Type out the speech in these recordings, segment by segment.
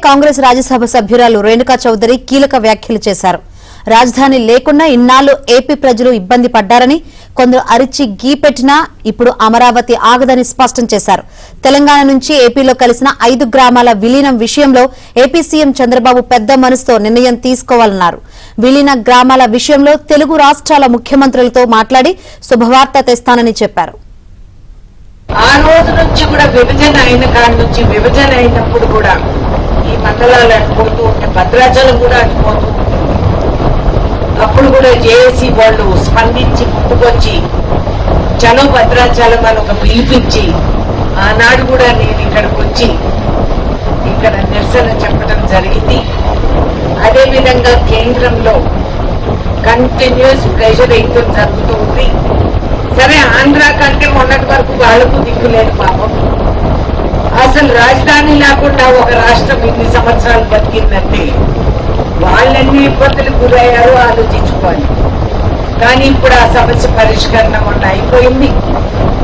కాంగ్రెస్ రాజ్యసభ సభ్యురాలు రేణుకా చౌదరి కీలక వ్యాఖ్యలు చేశారు. రాజధాని లేకుండా ఇన్నాళ్లు ఏపీ ప్రజలు ఇబ్బంది పడ్డారని, కొందరు అరిచి గీపెట్టినా ఇప్పుడు అమరావతి ఆగదని స్పష్టం చేశారు. తెలంగాణ నుంచి ఏపీలో కలిసిన 5 గ్రామాల విలీనం విషయంలో ఏపీ సీఎం చంద్రబాబు పెద్ద మనసుతో నిర్ణయం తీసుకోవాలన్నారు. విలీన గ్రామాల విషయంలో తెలుగు రాష్ట్రాల ముఖ్యమంత్రులతో మాట్లాడి శుభవార్త తెస్తానని చెప్పారు. ఆ రోజు నుంచి కూడా విభజన అయిన కాడి నుంచి విభజన అయినప్పుడు కూడా ఈ మండలాలు అటుపోతూ ఉంటే భద్రాచలం కూడా అటుపోతూ ఉంటుంది. అప్పుడు కూడా జేఏసీ వాళ్ళు స్పందించి ముందుకొచ్చి చలో భద్రాచలం అని ఒక పిలిపించి ఆనాడు కూడా నేను ఇక్కడికి వచ్చి ఇక్కడ నిరసన చెప్పడం జరిగింది. అదేవిధంగా కేంద్రంలో కంటిన్యూస్ ప్రెషర్ అయితే జరుగుతూ ఉంది. సరే, ఆంధ్ర కంటే మొన్నటి వరకు వాళ్ళకు దిక్కులేదు పాపం. అసలు రాజధాని లేకుండా ఒక రాష్ట్రం ఇన్ని సంవత్సరాలు బతికిందంటే వాళ్ళెన్ని ఇబ్బందులు గురయ్యారో ఆలోచించుకోవాలి. కానీ ఇప్పుడు ఆ సమస్య పరిష్కరణ మొన్న అయిపోయింది.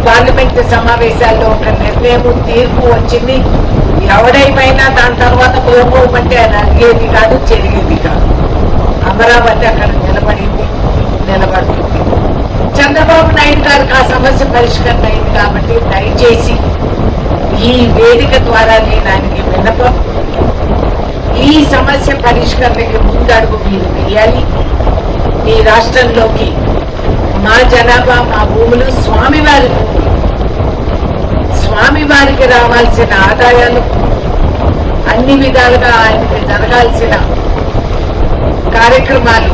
పార్లమెంట్ సమావేశాల్లో ఒక నిర్ణయం తీర్పు వచ్చింది. ఎవడైపోయినా దాని తర్వాత పోమంటే అది అడిగేది కాదు, జరిగేది కాదు. అమరావతి అక్కడ నిలబడుతుంది. చంద్రబాబు నాయుడు గారికి ఆ సమస్య పరిష్కరణ అయింది కాబట్టి దయచేసి ఈ వేదిక ద్వారా నేను ఆయనకి విన్నపం, ఈ సమస్య పరిష్కరణకి ముందడుగు మీరు వేయాలి. మీ రాష్ట్రంలోకి మా జనాభా, మా భూములు స్వామివారికి రావాల్సిన ఆదాయాలు అన్ని విధాలుగా ఆయనకి జరగాల్సిన కార్యక్రమాలు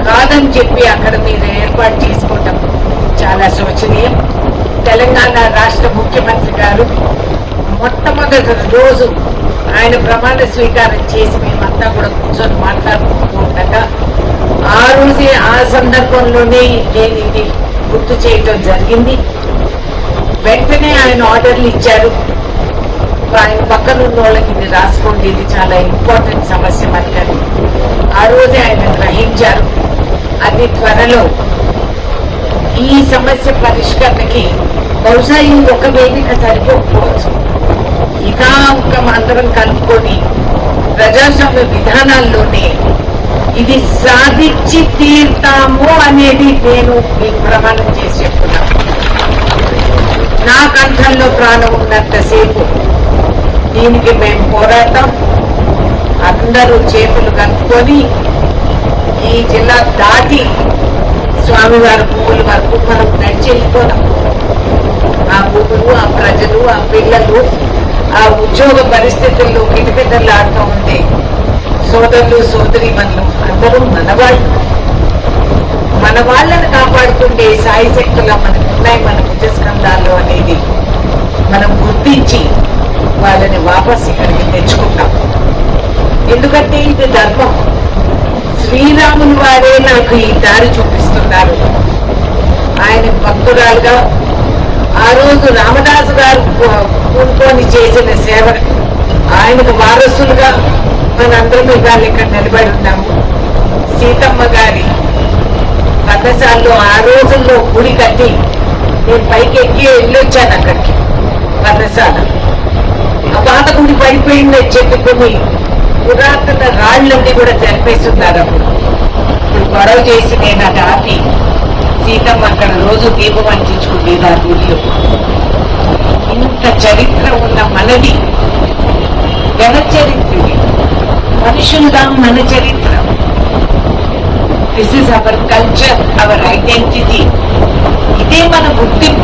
కాదని చెప్పి అక్కడ మీరు ఏర్పాటు చేసుకోవటం చాలా శోచనీయం. తెలంగాణ రాష్ట్ర ముఖ్యమంత్రి గారు మొట్టమొదటి రోజు ఆయన ప్రమాణ స్వీకారం చేసి మేమంతా కూడా కూర్చొని మాట్లాడుకుంటూ ఉండగా ఆ రోజే ఆ సందర్భంలోనే నేను ఇది గుర్తు చేయటం జరిగింది. వెంటనే ఆయన ఆర్డర్లు ఇచ్చారు. ఆయన పక్కన ఉన్న వాళ్ళకి ఇది రాసుకోండి, ఇది చాలా ఇంపార్టెంట్ సమస్య మనకని ఆ రోజే ఆయన గ్రహించారు. అతి త్వరలో ఈ సమస్య పరిష్కరణకి బహుశా ఈ ఒక వేదిక సరిపోకపోవచ్చు. ఇంకా అందరం కలుపుకొని ప్రజాస్వామ్య విధానాల్లోనే ఇది సాధించి తీరుతాము అనేది నేను మీకు ప్రమాణం చేసి చెప్తున్నాను. నా కంఠంలో ప్రాణం ఉన్నంతసేపు దీనికి మేము పోరాటం. అందరూ చేతులు కలుపుకొని ఈ జిల్లా దాటి స్వామివారి భూముల వరకు మనం నడిచెళ్ళిపోదాం. ఆ భూములు, ఆ ప్రజలు, ఆ పిల్లలు, ఆ ఉద్యోగ పరిస్థితుల్లో కిటకిటలు ఆడుతూ ఉంటే సోదరులు, సోదరీమణులు అందరూ మన వాళ్ళని కాపాడుతుంటే సాయి శక్తులా మనకు ఉన్నాయి మన భుజస్కంధాల్లో అనేది మనం గుర్తించి వాళ్ళని వాపస్ ఇక్కడికి తెచ్చుకుంటాం. ఎందుకంటే ఇది ధర్మం. శ్రీరాముని వారే నాకు ఈ దారి చూపిస్తున్నారు. ఆయన భక్తురాలుగా ఆ రోజు రామదాసు గారు కూడుకొని చేసిన సేవ, ఆయనకు వారసులుగా మనందరం ఇవాళ ఇక్కడ నిలబడి ఉన్నాము. సీతమ్మ గారి పథశాలలో ఆ రోజుల్లో గుడి కట్టి నేను పైకి ఎక్కి వెళ్ళొచ్చాను అక్కడికి. పథశాల ఆ పాత గుడి పడిపోయిందని చెప్పుకొని పురాతన రాళ్లన్నీ కూడా జరిపేస్తున్నారు. ఇప్పుడు గొడవ చేసి నేను అది ఆపి సీతమ్మ అక్కడ రోజు దీపం అంటించుకుంటుంది ఆ గుడిలో. ఇంత చరిత్ర ఉన్న మనది జన చరిత్ర, మనుషులుగా మన చరిత్ర. This is our culture, our identity. ఇదే మన గుర్తింపు.